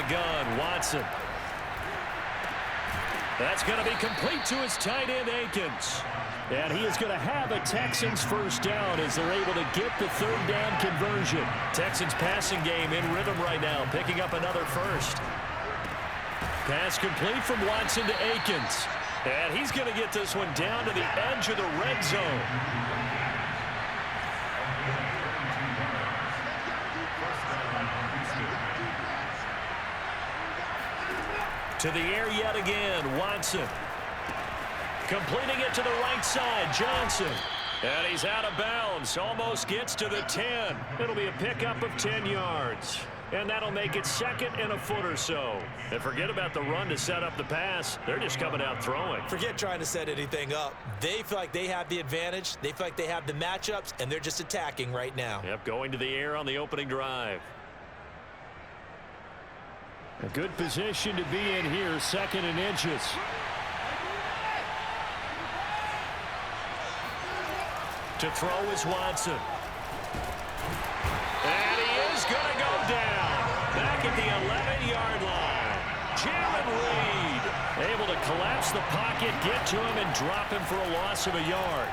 the gun. Watson. That's going to be complete to his tight end, Akins. And he is going to have a Texans first down as they're able to get the third down conversion. Texans passing game in rhythm right now, picking up another first. Pass complete from Watson to Akins. And he's going to get this one down to the edge of the red zone. To the air yet again, Watson. Completing it to the right side, Johnson. And he's out of bounds, almost gets to the 10. It'll be a pickup of 10 yards. And that'll make it second and a foot or so. And forget about the run to set up the pass. They're just coming out throwing. Forget trying to set anything up. They feel like they have the advantage. They feel like they have the matchups, and they're just attacking right now. Yep, going to the air on the opening drive. A good position to be in here, second and inches. To throw is Watson. And he is going to go down. Back at the 11-yard line. Jalen Reed able to collapse the pocket, get to him, and drop him for a loss of a yard.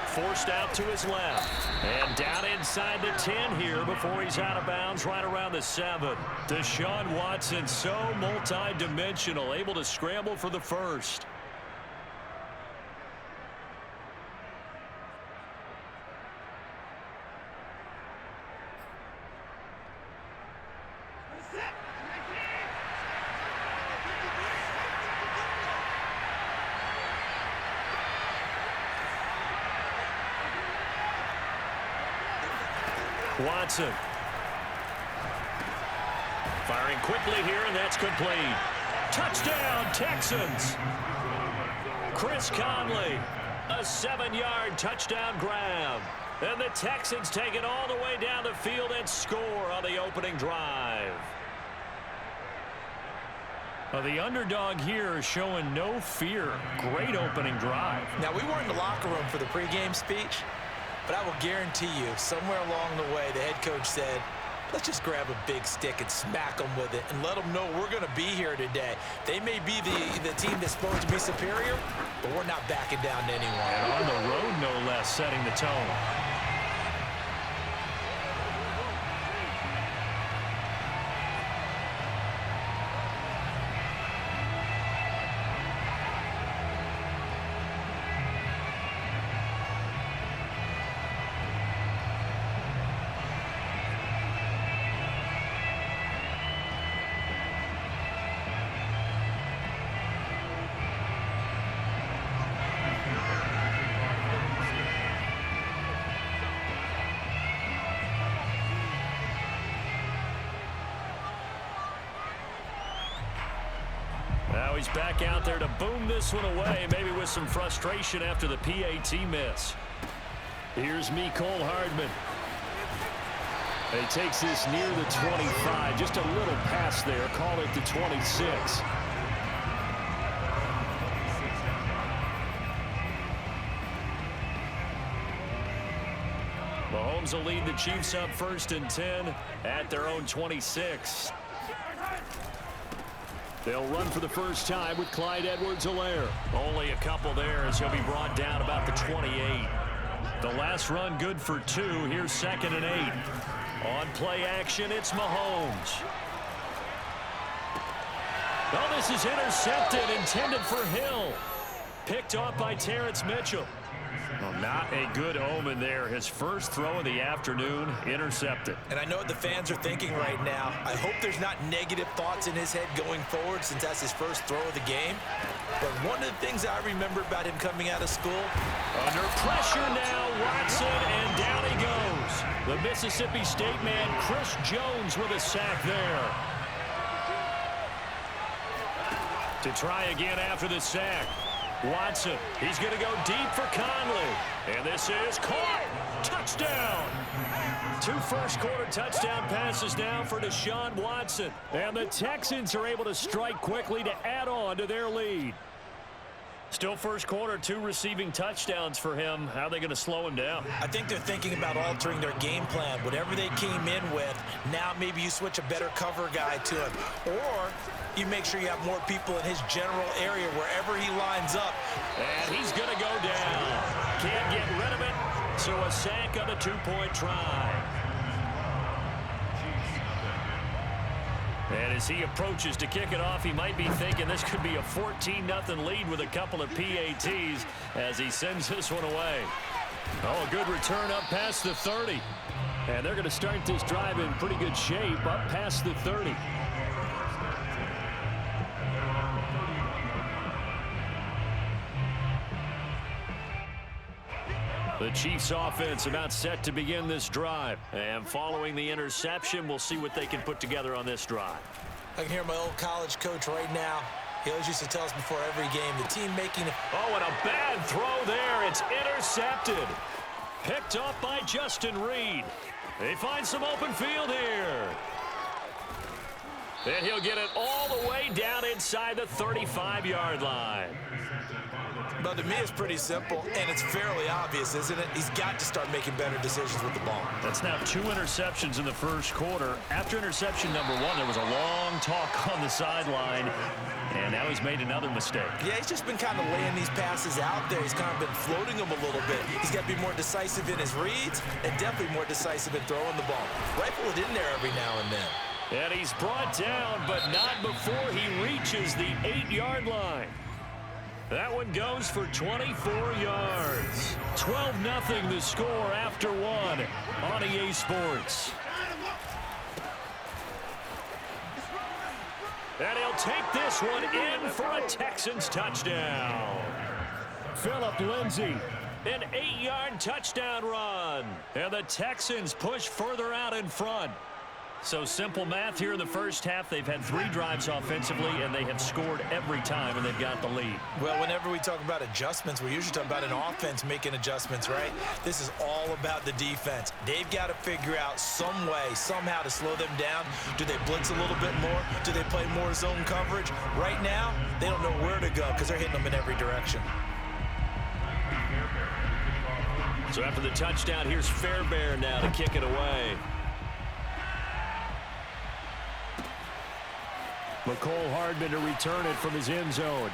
Forced out to his left. And down inside the 10 here before he's out of bounds right around the 7. Deshaun Watson, so multi-dimensional, able to scramble for the first. Watson. Firing quickly here, and that's complete. Touchdown, Texans. Chris Conley, a 7-yard touchdown grab. And the Texans take it all the way down the field and score on the opening drive. Well, the underdog here is showing no fear. Great opening drive. Now, we weren't in the locker room for the pregame speech, but I will guarantee you, somewhere along the way, the head coach said, let's just grab a big stick and smack them with it and let them know we're going to be here today. They may be the team that's supposed to be superior, but we're not backing down to anyone. And on the road, no less, setting the tone. Now he's back out there to boom this one away, maybe with some frustration after the PAT miss. Here's Mecole Hardman. He takes this near the 25, just a little past there, call it the 26. Mahomes will lead the Chiefs up 1st and 10 at their own 26. They'll run for the first time with Clyde Edwards-Helaire. Only a couple there as he'll be brought down about the 28. The last run good for 2. Here's 2nd and 8. On play action, it's Mahomes. Oh, this is intercepted, intended for Hill. Picked off by Terrence Mitchell. Well, not a good omen there. His first throw of the afternoon, intercepted. And I know what the fans are thinking right now. I hope there's not negative thoughts in his head going forward since that's his first throw of the game. But one of the things I remember about him coming out of school. Under pressure now, Watson, and down he goes. The Mississippi State man, Chris Jones, with a sack there. To try again after the sack. Watson, he's going to go deep for Conley. And this is caught. Touchdown. 2 first-quarter touchdown passes now for Deshaun Watson. And the Texans are able to strike quickly to add on to their lead. Still first quarter, 2 receiving touchdowns for him. How are they going to slow him down? I think they're thinking about altering their game plan. Whatever they came in with, now maybe you switch a better cover guy to him. Or you make sure you have more people in his general area wherever he lines up. And he's going to go down. Can't get rid of it, so a sack on a 2-point try. And as he approaches to kick it off, he might be thinking this could be a 14-0 lead with a couple of PATs as he sends this one away. Oh, a good return up past the 30. And they're going to start this drive in pretty good shape up past the 30. The Chiefs offense about set to begin this drive. And following the interception, we'll see what they can put together on this drive. I can hear my old college coach right now. He always used to tell us before every game, the team making it. Oh, and a bad throw there. It's intercepted. Picked off by Justin Reed. They find some open field here. And he'll get it all the way down inside the 35-yard line. But to me, it's pretty simple, and it's fairly obvious, isn't it? He's got to start making better decisions with the ball. That's now 2 interceptions in the first quarter. After interception number 1, there was a long talk on the sideline, and now he's made another mistake. Yeah, he's just been kind of laying these passes out there. He's kind of been floating them a little bit. He's got to be more decisive in his reads and definitely more decisive in throwing the ball. Rifle it in there every now and then. And he's brought down, but not before he reaches the 8-yard line. That one goes for 24 yards. 12-0 the score after 1 on EA Sports. And he'll take this one in for a Texans touchdown. Phillip Lindsay, an 8-yard touchdown run. And the Texans push further out in front. So simple math here in the first half. They've had 3 drives offensively, and they have scored every time, and they've got the lead. Well, whenever we talk about adjustments, we're usually talking about an offense making adjustments, right? This is all about the defense. They've got to figure out some way, somehow to slow them down. Do they blitz a little bit more? Do they play more zone coverage? Right now, they don't know where to go because they're hitting them in every direction. So after the touchdown, here's Fairbairn now to kick it away. McCole Hardman to return it from his end zone.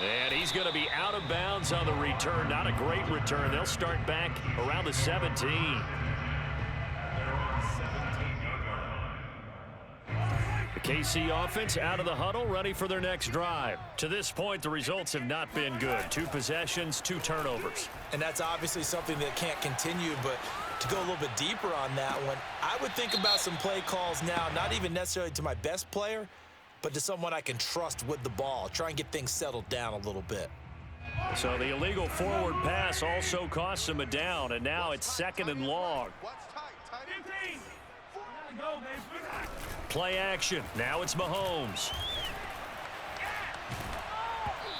And he's going to be out of bounds on the return. Not a great return. They'll start back around the 17. The KC offense out of the huddle, ready for their next drive. To this point, the results have not been good. 2 possessions, 2 turnovers. And that's obviously something that can't continue, but to go a little bit deeper on that one, I would think about some play calls now, not even necessarily to my best player, but to someone I can trust with the ball. Try and get things settled down a little bit. So the illegal forward pass also costs him a down, and now it's 2nd and long. Play action. Now it's Mahomes.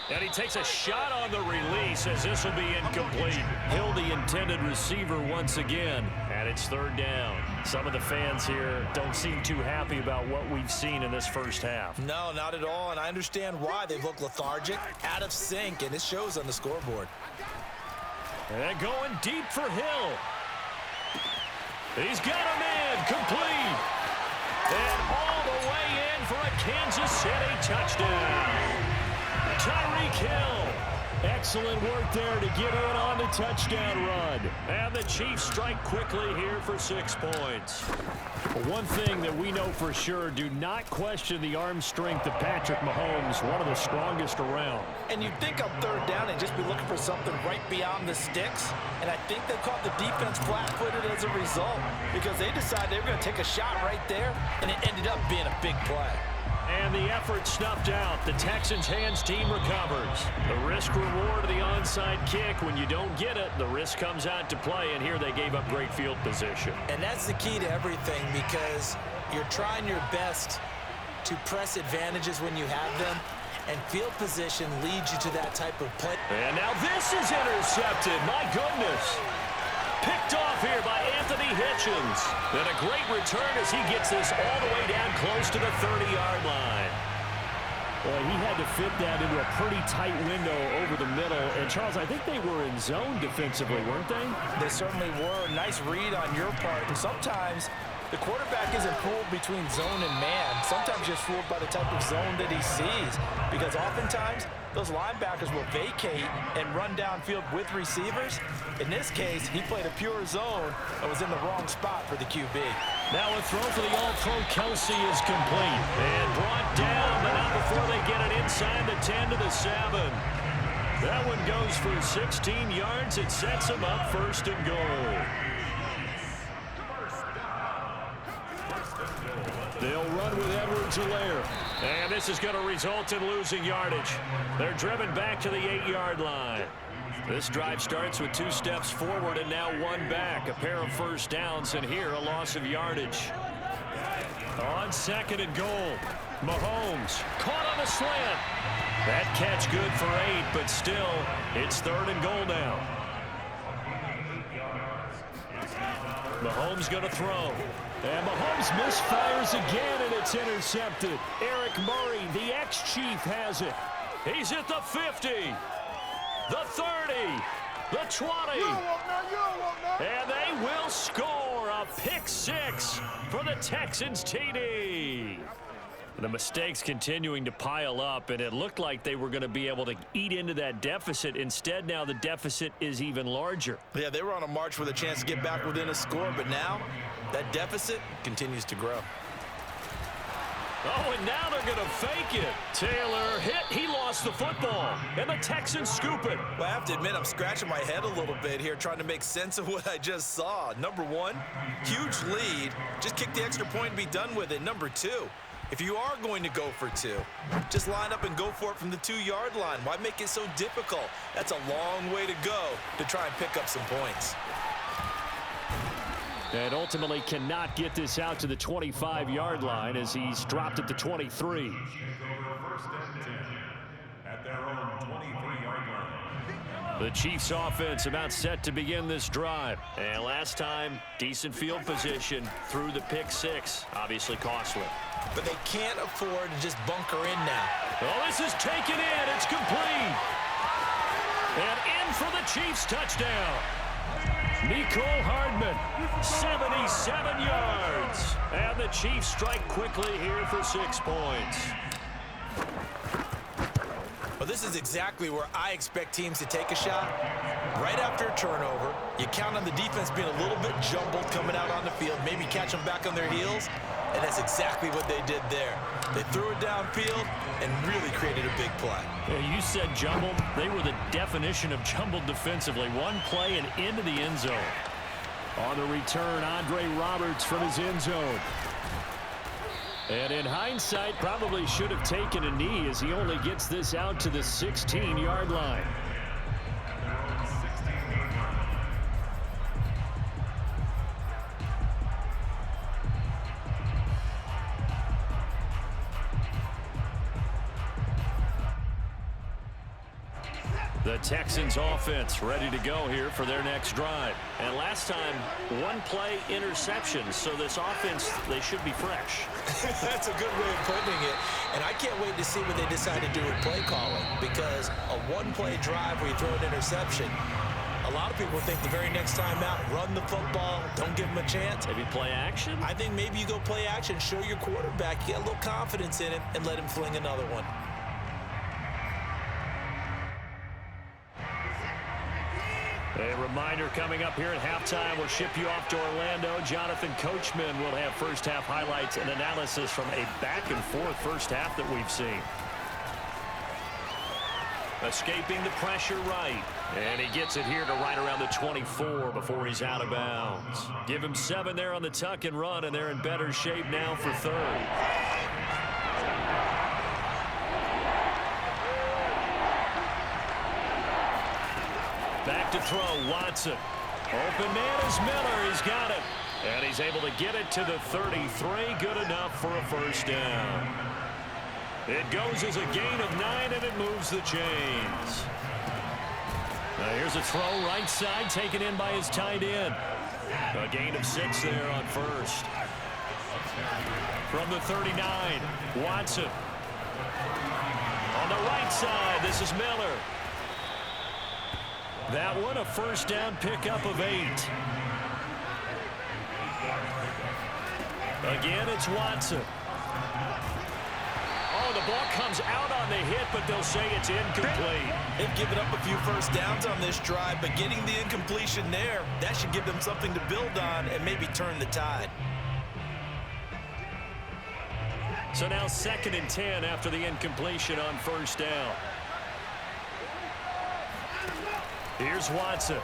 And he takes a shot on the release as this will be incomplete. Hill, the intended receiver once again. And it's 3rd down. Some of the fans here don't seem too happy about what we've seen in this first half. No, not at all. And I understand why. They've looked lethargic, out of sync, and it shows on the scoreboard. And going deep for Hill. He's got him in. Complete. And all the way in for a Kansas City touchdown. Tyreek Hill. Excellent work there to get in on the touchdown run. And the Chiefs strike quickly here for 6 points. One thing that we know for sure, do not question the arm strength of Patrick Mahomes, one of the strongest around. And you'd think on 3rd down they'd just be looking for something right beyond the sticks. And I think they caught the defense flat-footed as a result because they decided they were going to take a shot right there, and it ended up being a big play. And the effort snuffed out. The Texans' hands team recovers. The risk-reward of the onside kick. When you don't get it, the risk comes out to play, and here they gave up great field position. And that's the key to everything because you're trying your best to press advantages when you have them, and field position leads you to that type of play. And now this is intercepted. My goodness. Picked off here by Anthony Hitchens. And a great return as he gets this all the way down close to the 30-yard line. Well, he had to fit that into a pretty tight window over the middle. And, Charles, I think they were in zone defensively, weren't they? They certainly were. Nice read on your part. And sometimes the quarterback isn't fooled between zone and man. Sometimes just fooled by the type of zone that he sees. Because oftentimes, those linebackers will vacate and run downfield with receivers. In this case, he played a pure zone and was in the wrong spot for the QB. Now a throw for the All-Pro Kelsey is complete. And brought down, but not before they get it inside the 10 to the 7. That one goes for 16 yards. It sets them up 1st and goal. They'll run with Edwards-Helaire. And this is going to result in losing yardage. They're driven back to the 8-yard line. This drive starts with 2 steps forward and now 1 back. A pair of first downs, and here a loss of yardage. On 2nd and goal, Mahomes caught on the slant. That catch good for 8, but still, it's 3rd and goal now. Mahomes going to throw. And Mahomes misfires again, and it's intercepted. Eric Murray, the ex-Chief, has it. He's at the 50, the 30, the 20. And they will score a pick 6 for the Texans TD. The mistakes continuing to pile up, and it looked like they were going to be able to eat into that deficit. Instead, now the deficit is even larger. Yeah, they were on a march with a chance to get back within a score, but now that deficit continues to grow. Oh, and now they're going to fake it. Taylor hit. He lost the football, and the Texans scoop it. Well, I have to admit, I'm scratching my head a little bit here trying to make sense of what I just saw. Number 1, huge lead. Just kick the extra point and be done with it. Number 2, if you are going to go for 2, just line up and go for it from the 2-yard line. Why make it so difficult? That's a long way to go to try and pick up some points. And ultimately cannot get this out to the 25-yard line as he's dropped at the 23. The Chiefs offense about set to begin this drive. And last time, decent field position through the pick 6. Obviously costly. But they can't afford to just bunker in now. Oh, this is taken in. It's complete. And in for the Chiefs touchdown. Mecole Hardman, 77 yards. And the Chiefs strike quickly here for 6 points. Well, this is exactly where I expect teams to take a shot. Right after a turnover, you count on the defense being a little bit jumbled coming out on the field, maybe catch them back on their heels, and that's exactly what they did there. They threw it downfield and really created a big play. Yeah, you said jumbled. They were the definition of jumbled defensively. One play and into the end zone. On the return, Andre Roberts from his end zone. And in hindsight, probably should have taken a knee as he only gets this out to the 16-yard line. The Texans offense ready to go here for their next drive. And last time, 1 play interception. So this offense, they should be fresh. That's a good way of putting it. And I can't wait to see what they decide to do with play calling. Because a 1-play drive where you throw an interception, a lot of people think the very next time out, run the football, don't give them a chance. Maybe play action? I think maybe you go play action, show your quarterback, get a little confidence in him, and let him fling another one. A reminder coming up here at halftime, we'll ship you off to Orlando. Jonathan Coachman will have first half highlights and analysis from a back-and-forth first half that we've seen. Escaping the pressure right. And he gets it here to right around the 24 before he's out of bounds. Give him 7 there on the tuck and run, and they're in better shape now for 3rd. Back to throw, Watson. Open man is Miller. He's got it. And he's able to get it to the 33. Good enough for a first down. It goes as a gain of 9, and it moves the chains. Now here's a throw right side taken in by his tight end. A gain of 6 there on first. From the 39, Watson. On the right side, this is Miller. That one, a first down pickup of 8. Again, it's Watson. Oh, the ball comes out on the hit, but they'll say it's incomplete. They've given up a few first downs on this drive, but getting the incompletion there, that should give them something to build on and maybe turn the tide. So now 2nd and 10 after the incompletion on first down. Here's Watson.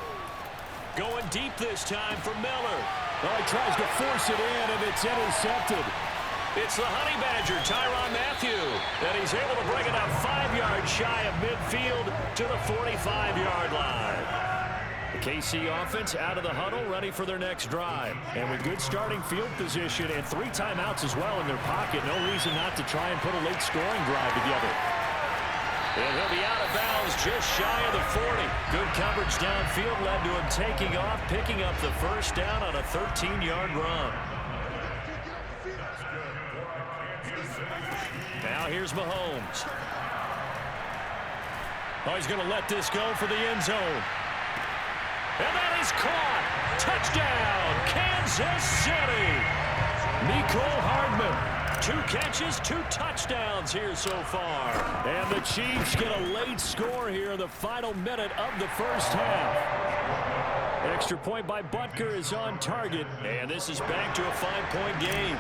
Going deep this time for Miller. Oh, he tries to force it in, and it's intercepted. It's the Honey Badger, Tyrann Mathieu, and he's able to bring it up 5 yards shy of midfield to the 45-yard line. The KC offense out of the huddle, ready for their next drive. And with good starting field position and 3 timeouts as well in their pocket, no reason not to try and put a late scoring drive together. And he'll be out of bounds just shy of the 40. Good coverage downfield led to him taking off, picking up the first down on a 13-yard run. Now here's Mahomes. Oh, he's going to let this go for the end zone. And that is caught. Touchdown, Kansas City. Mecole Hardman. 2 catches, 2 touchdowns here so far. And the Chiefs get a late score here in the final minute of the first half. Extra point by Butker is on target. And this is back to a 5-point game.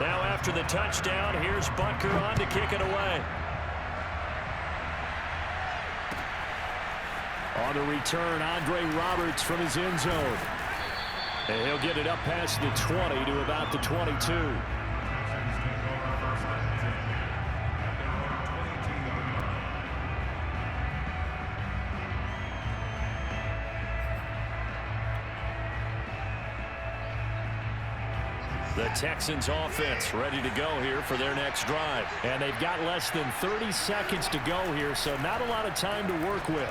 Now after the touchdown, here's Butker on to kick it away. On the return, Andre Roberts from his end zone. And he'll get it up past the 20 to about the 22. The Texans offense ready to go here for their next drive. And they've got less than 30 seconds to go here, so not a lot of time to work with.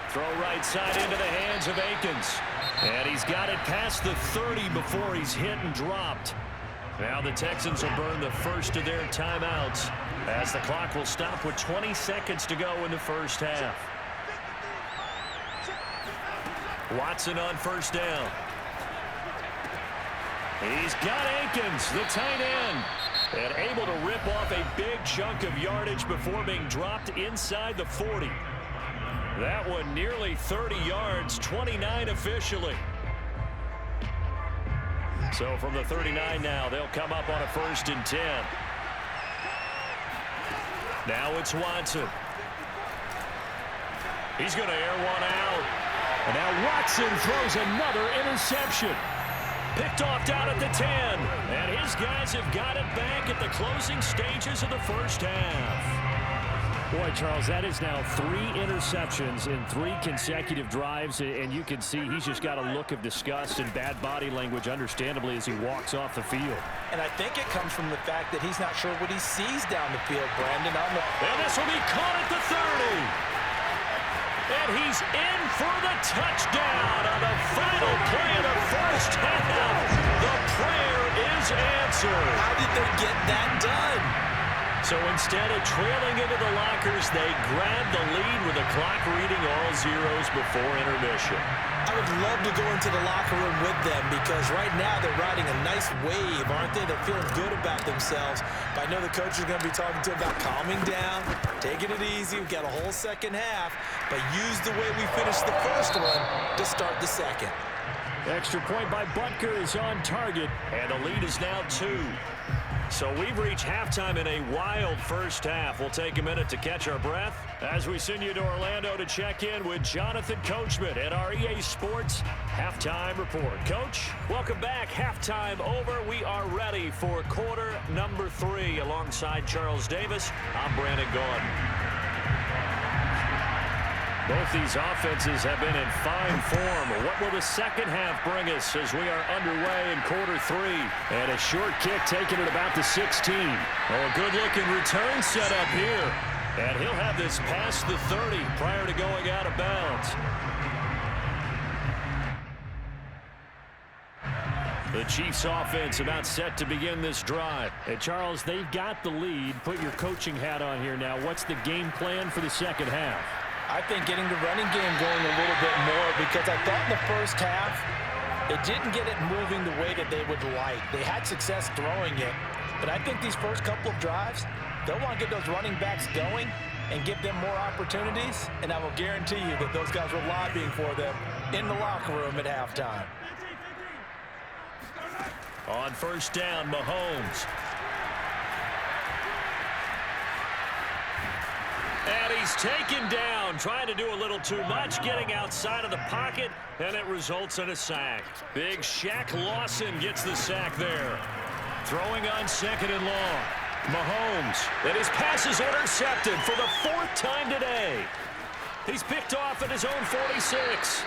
Throw right side into the hands of Akins. And he's got it past the 30 before he's hit and dropped. Now the Texans will burn the first of their timeouts as the clock will stop with 20 seconds to go in the first half. Watson on first down. He's got Akins, the tight end, and able to rip off a big chunk of yardage before being dropped inside the 40. That one nearly 30 yards, 29 officially. So from the 39 now, they'll come up on a 1st and 10. Now it's Watson. He's going to air one out. And now Watson throws another interception. Picked off down at the 10. And his guys have got it back at the closing stages of the first half. Boy, Charles, that is now 3 interceptions in 3 consecutive drives, and you can see he's just got a look of disgust and bad body language, understandably, as he walks off the field. And I think it comes from the fact that he's not sure what he sees down the field, Brandon. And this will be caught at the 30. And he's in for the touchdown on the final play of the first half. The prayer is answered. How did they get that done? So instead of trailing into the lockers, they grab the lead with the clock reading all zeros before intermission. I would love to go into the locker room with them because right now they're riding a nice wave, aren't they? They're feeling good about themselves. But I know the coach is going to be talking to them about calming down, taking it easy. We've got a whole second half, but use the way we finished the first one to start the second. Extra point by Butker is on target, and the lead is now 2. So we've reached halftime in a wild first half. We'll take a minute to catch our breath as we send you to Orlando to check in with Jonathan Coachman at our EA Sports Halftime Report. Coach, welcome back. Halftime over. We are ready for quarter number 3 alongside Charles Davis. I'm Brandon Gordon. Both these offenses have been in fine form. What will the second half bring us as we are underway in quarter 3? And a short kick taken at about the 16. Oh, a good-looking return set up here. And he'll have this past the 30 prior to going out of bounds. The Chiefs offense about set to begin this drive. And Charles, they've got the lead. Put your coaching hat on here now. What's the game plan for the second half? I think getting the running game going a little bit more, because I thought in the first half they didn't get it moving the way that they would like. They had success throwing it, but I think these first couple of drives, they'll want to get those running backs going and give them more opportunities, and I will guarantee you that those guys were lobbying for them in the locker room at halftime. On first down, Mahomes. And he's taken down, trying to do a little too much, getting outside of the pocket, and it results in a sack. Big Shaq Lawson gets the sack there. Throwing on second and long. Mahomes, and his pass is intercepted for the 4th time today. He's picked off at his own 46.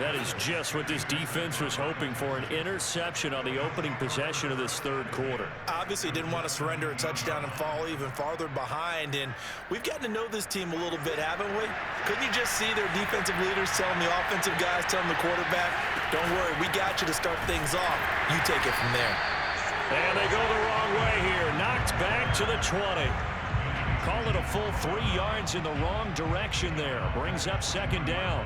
That is just what this defense was hoping for, an interception on the opening possession of this third quarter. Obviously didn't want to surrender a touchdown and fall even farther behind, and we've gotten to know this team a little bit, haven't we? Couldn't you just see their defensive leaders telling the offensive guys, telling the quarterback, don't worry, we got you to start things off. You take it from there. And they go the wrong way here. Knocked back to the 20. Call it a full 3 yards in the wrong direction there. Brings up second down.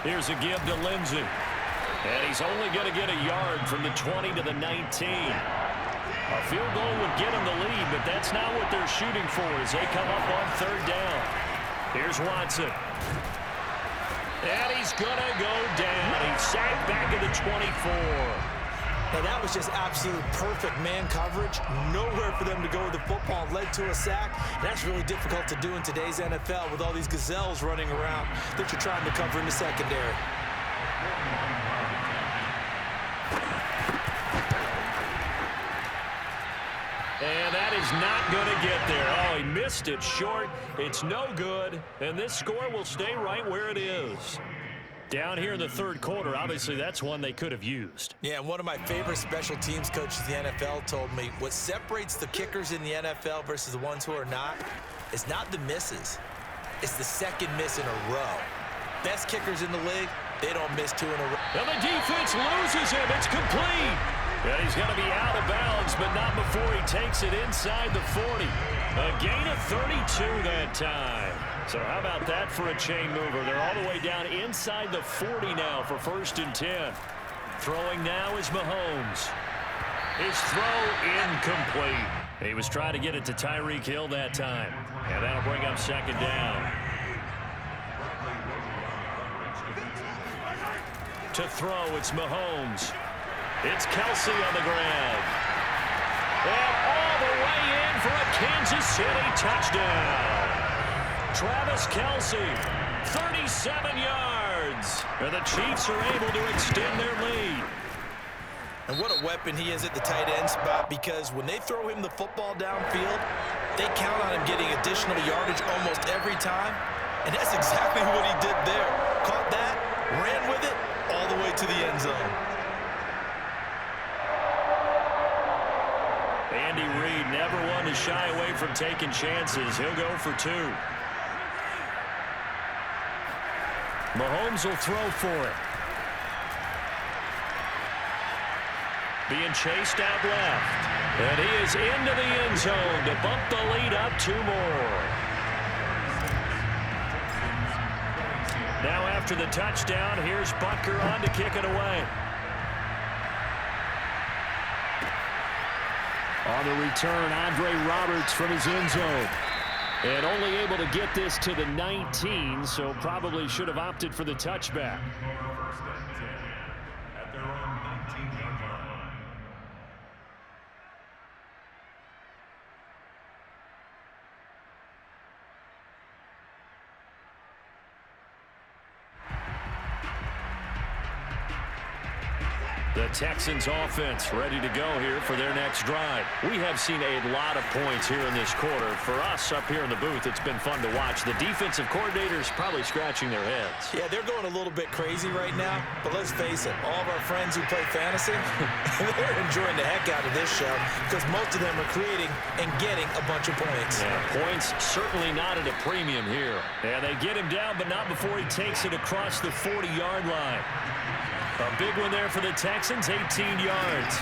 Here's a give to Lindsey. And he's only going to get a yard from the 20 to the 19. A field goal would get him the lead, but that's not what they're shooting for as they come up on third down. Here's Watson. And he's going to go down. He's sacked back at the 24. Now that was just absolute perfect man coverage. Nowhere for them to go with the football, led to a sack. That's really difficult to do in today's NFL with all these gazelles running around that you're trying to cover in the secondary. And that is not going to get there. Oh, he missed it short. It's no good. And this score will stay right where it is. Down here in the third quarter, obviously that's one they could have used. Yeah, and one of my favorite special teams coaches in the NFL told me what separates the kickers in the NFL versus the ones who are not is not the misses. It's the second miss in a row. Best kickers in the league, they don't miss 2 in a row. And the defense loses him. It's complete. And he's going to be out of bounds, but not before he takes it inside the 40. A gain of 32 that time. So how about that for a chain mover? They're all the way down inside the 40 now for 1st and 10. Throwing now is Mahomes. His throw incomplete. He was trying to get it to Tyreek Hill that time. And that'll bring up second down. To throw, it's Mahomes. It's Kelsey on the ground. And all the way in for a Kansas City touchdown. Travis Kelsey, 37 yards. And the Chiefs are able to extend their lead. And what a weapon he is at the tight end spot, because when they throw him the football downfield, they count on him getting additional yardage almost every time. And that's exactly what he did there. Caught that, ran with it, all the way to the end zone. Andy Reid never one to shy away from taking chances. He'll go for 2. Mahomes will throw for it. Being chased out left. And he is into the end zone to bump the lead up 2 more. Now after the touchdown, here's Butker on to kick it away. On the return, Andre Roberts from his end zone. And only able to get this to the 19, so probably should have opted for the touchback. The Texans offense ready to go here for their next drive. We have seen a lot of points here in this quarter. For us up here in the booth, it's been fun to watch. The defensive coordinators probably scratching their heads. Yeah, they're going a little bit crazy right now, but let's face it, all of our friends who play fantasy, they're enjoying the heck out of this show because most of them are creating and getting a bunch of points. Yeah, points certainly not at a premium here. Yeah, they get him down, but not before he takes it across the 40-yard line. A big one there for the Texans, 18 yards.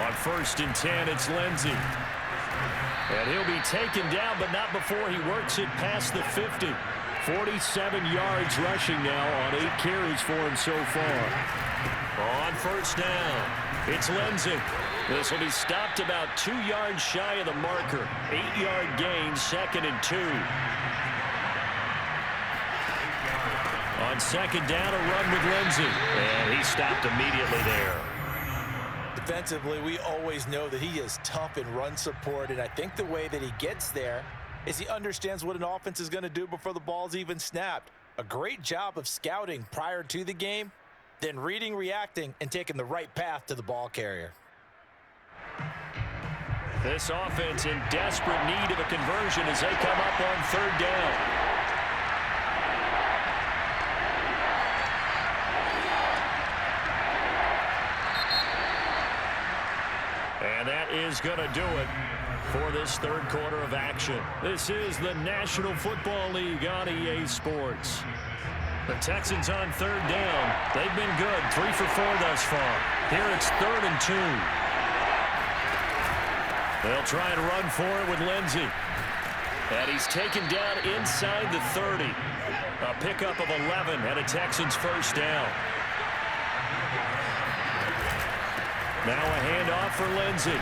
On 1st and 10, it's Lindsey. And he'll be taken down, but not before he works it past the 50. 47 yards rushing now on 8 carries for him so far. On 1st down, it's Lindsey. This will be stopped about 2 yards shy of the marker. 8-yard gain, 2nd and 2. On 2nd down, a run with Lindsey. And he stopped immediately there. Defensively, we always know that he is tough in run support, and I think the way that he gets there is he understands what an offense is going to do before the ball's even snapped. A great job of scouting prior to the game, then reading, reacting, and taking the right path to the ball carrier. This offense in desperate need of a conversion as they come up on 3rd down. And that is going to do it for this 3rd quarter of action. This is the National Football League on EA Sports. The Texans on 3rd down. They've been good, 3 for 4 thus far. Here it's 3rd and 2. They'll try and run for it with Lindsey. And he's taken down inside the 30. A pickup of 11 and a Texans 1st down. Now a handoff for Lindsey.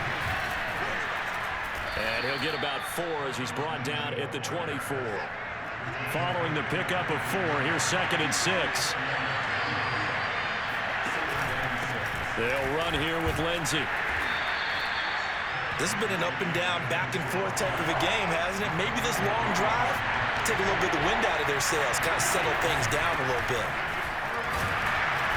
And he'll get about 4 as he's brought down at the 24. Following the pickup of 4, here's 2nd and 6. They'll run here with Lindsey. This has been an up and down, back and forth type of a game, hasn't it? Maybe this long drive, take a little bit of the wind out of their sails, kind of settle things down a little bit.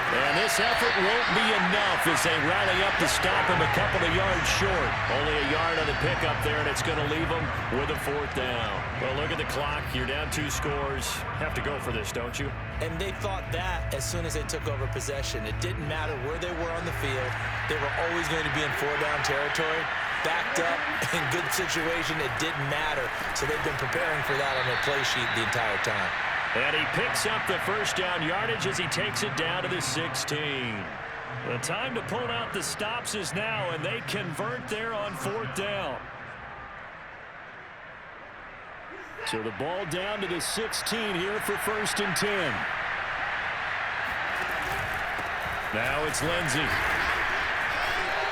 And this effort won't be enough as they rally up to stop him a couple of yards short. Only a yard on the pickup there, and it's going to leave them with a 4th down. Well, look at the clock. You're down 2 scores. Have to go for this, don't you? And they thought that as soon as they took over possession. It didn't matter where they were on the field. They were always going to be in 4-down territory. Backed up, in good situation, it didn't matter. So they've been preparing for that on their play sheet the entire time. And he picks up the 1st down yardage as he takes it down to the 16. The time to pull out the stops is now, and they convert there on 4th down. So the ball down to the 16 here for 1st and 10. Now it's Lindsey.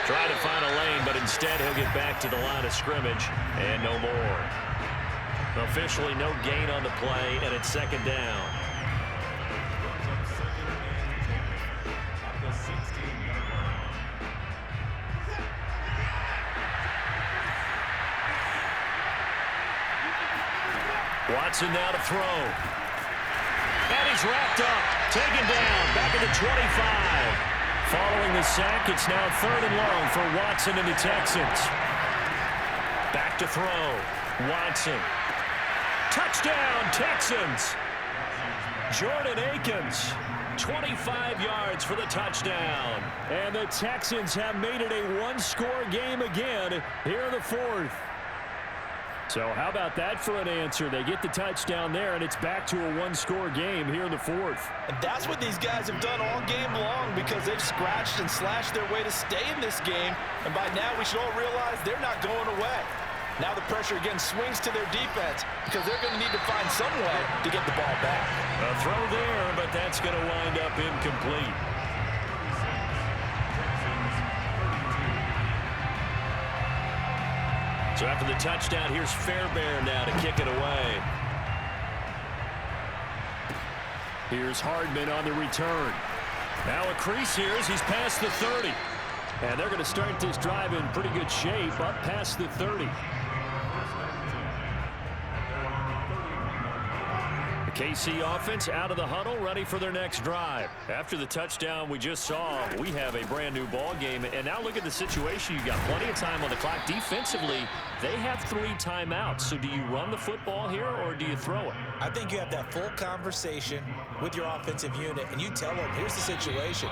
Try to find a lane, but instead he'll get back to the line of scrimmage, and no more. Officially no gain on the play, and it's 2nd down. Watson now to throw. And he's wrapped up, taken down, back at the 25. Following the sack, it's now 3rd and long for Watson and the Texans. Back to throw. Watson. Touchdown, Texans. Jordan Akins, 25 yards for the touchdown. And the Texans have made it a 1-score game again here in the 4th. So how about that for an answer? They get the touchdown there, and it's back to a 1-score game here in the 4th. And that's what these guys have done all game long because they've scratched and slashed their way to stay in this game. And by now, we should all realize they're not going away. Now the pressure again swings to their defense because they're going to need to find some way to get the ball back. A throw there, but that's going to wind up incomplete. So after the touchdown, here's Fairbairn now to kick it away. Here's Hardman on the return. Now a crease here as he's past the 30. And they're going to start this drive in pretty good shape up past the 30. KC offense out of the huddle, ready for their next drive. After the touchdown we just saw, we have a brand new ball game. And now look at the situation. You've got plenty of time on the clock. Defensively, they have 3 timeouts. So do you run the football here or do you throw it? I think you have that full conversation with your offensive unit, and you tell them, here's the situation.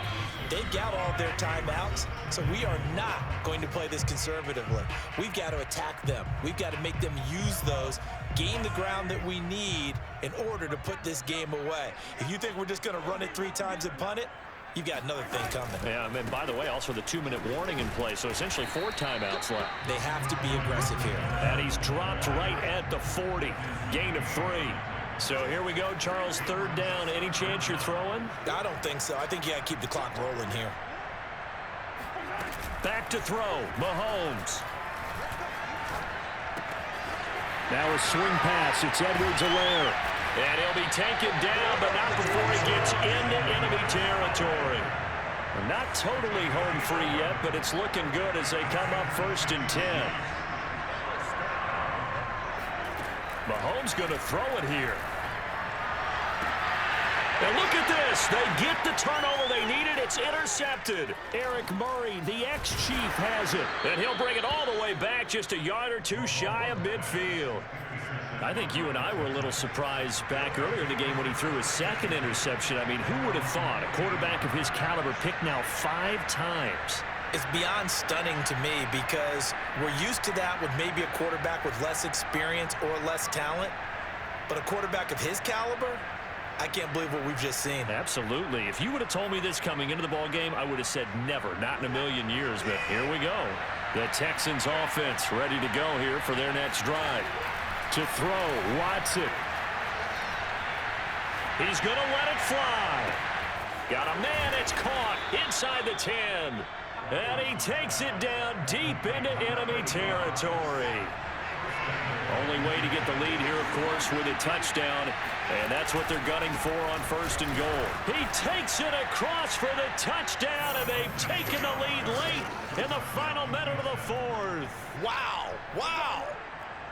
They've got all their timeouts, so we are not going to play this conservatively. We've got to attack them. We've got to make them use those, gain the ground that we need in order to put this game away. If you think we're just going to run it 3 times and punt it, you've got another thing coming. Yeah, and by the way, also the 2-minute warning in play, so essentially 4 timeouts left. They have to be aggressive here. And he's dropped right at the 40. Gain of 3. So here we go, Charles, 3rd down. Any chance you're throwing? I don't think so. I think you got to keep the clock rolling here. Back to throw, Mahomes. Now a swing pass. It's Edwards-Helaire. And he'll be taken down, but not before he gets into enemy territory. Not totally home free yet, but it's looking good as they come up 1st and 10. Mahomes going to throw it here. And look at this. They get the turnover they needed. It's intercepted. Eric Murray, the ex-Chief, has it. And he'll bring it all the way back just a yard or 2 shy of midfield. I think you and I were a little surprised back earlier in the game when he threw his 2nd interception. I mean, who would have thought a quarterback of his caliber picked now 5 times? It's beyond stunning to me because we're used to that with maybe a quarterback with less experience or less talent. But a quarterback of his caliber, I can't believe what we've just seen. Absolutely. If you would have told me this coming into the ball game, I would have said never, not in a million years. But here we go. The Texans offense ready to go here for their next drive. To throw, Watson. He's going to let it fly. Got a man, it's caught inside the 10. And he takes it down deep into enemy territory. Only way to get the lead here, of course, with a touchdown. And that's what they're gunning for on 1st and goal. He takes it across for the touchdown, and they've taken the lead late in the final minute of the 4th. Wow, wow.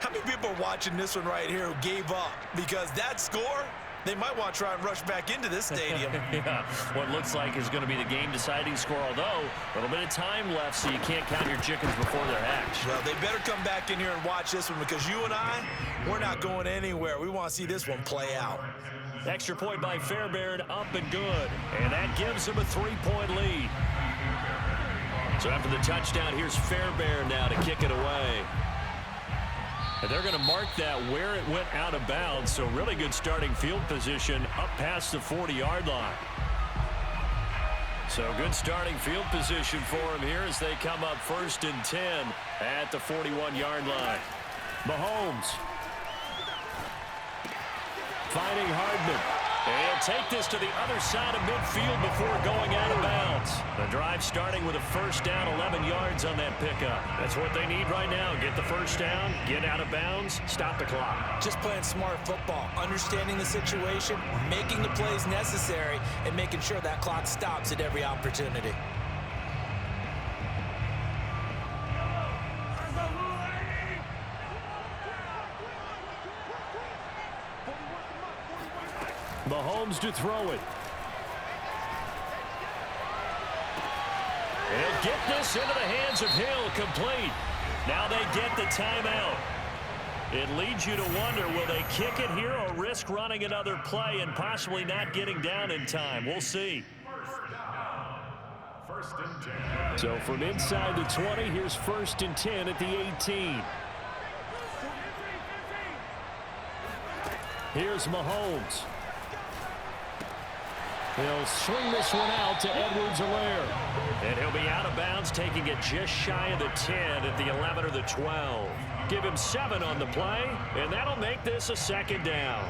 How many people are watching this one right here who gave up? Because that score, they might want to try and rush back into this stadium. Yeah, what looks like is going to be the game-deciding score, although a little bit of time left, so you can't count your chickens before they're hatched. Well, they better come back in here and watch this one because you and I, we're not going anywhere. We want to see this one play out. Extra point by Fairbairn, up and good. And that gives them a 3-point lead. So after the touchdown, here's Fairbairn now to kick it away. And they're going to mark that where it went out of bounds. So really good starting field position up past the 40-yard line. So good starting field position for them here as they come up 1st and 10 at the 41-yard line. Mahomes finding Hardman. And take this to the other side of midfield before going out of bounds. The drive starting with a 1st down, 11 yards on that pickup. That's what they need right now. Get the 1st down, get out of bounds, stop the clock. Just playing smart football, understanding the situation, making the plays necessary, and making sure that clock stops at every opportunity. Mahomes to throw it. He'll get this into the hands of Hill, complete. Now they get the timeout. It leads you to wonder, will they kick it here or risk running another play and possibly not getting down in time? We'll see. So from inside the 20, here's 1st and 10 at the 18. Here's Mahomes. He'll swing this one out to Edwards-Helaire. And he'll be out of bounds, taking it just shy of the 10 at the 11 or the 12. Give him 7 on the play, and that'll make this a 2nd down.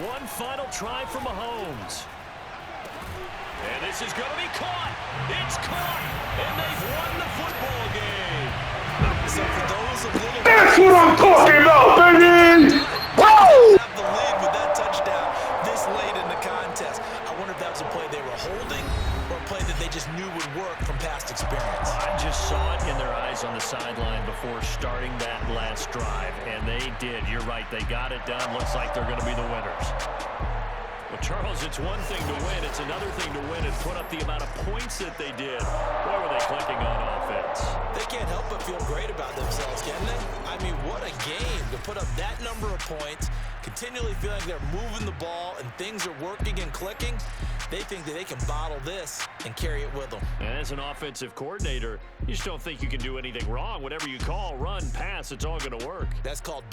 One final try for Mahomes. And this is going to be caught. It's caught, and they've won the football game. So for those of little, that's what I'm talking about, baby! Woo! Have the lead with that touchdown this late in the contest. I wonder if that was a play they were holding or a play that they just knew would work from past experience. I just saw it in their eyes on the sideline before starting that last drive, and they did. You're right. They got it done. Looks like they're going to be the winners. Well, Charles, it's one thing to win. It's another thing to win and put up the amount of points that they did. Boy, were they clicking on offense. They can't help but feel great about themselves, can they? I mean, what a game to put up that number of points, continually feeling like they're moving the ball and things are working and clicking. They think that they can bottle this and carry it with them. And as an offensive coordinator, you just don't think you can do anything wrong. Whatever you call, run, pass, it's all going to work. That's called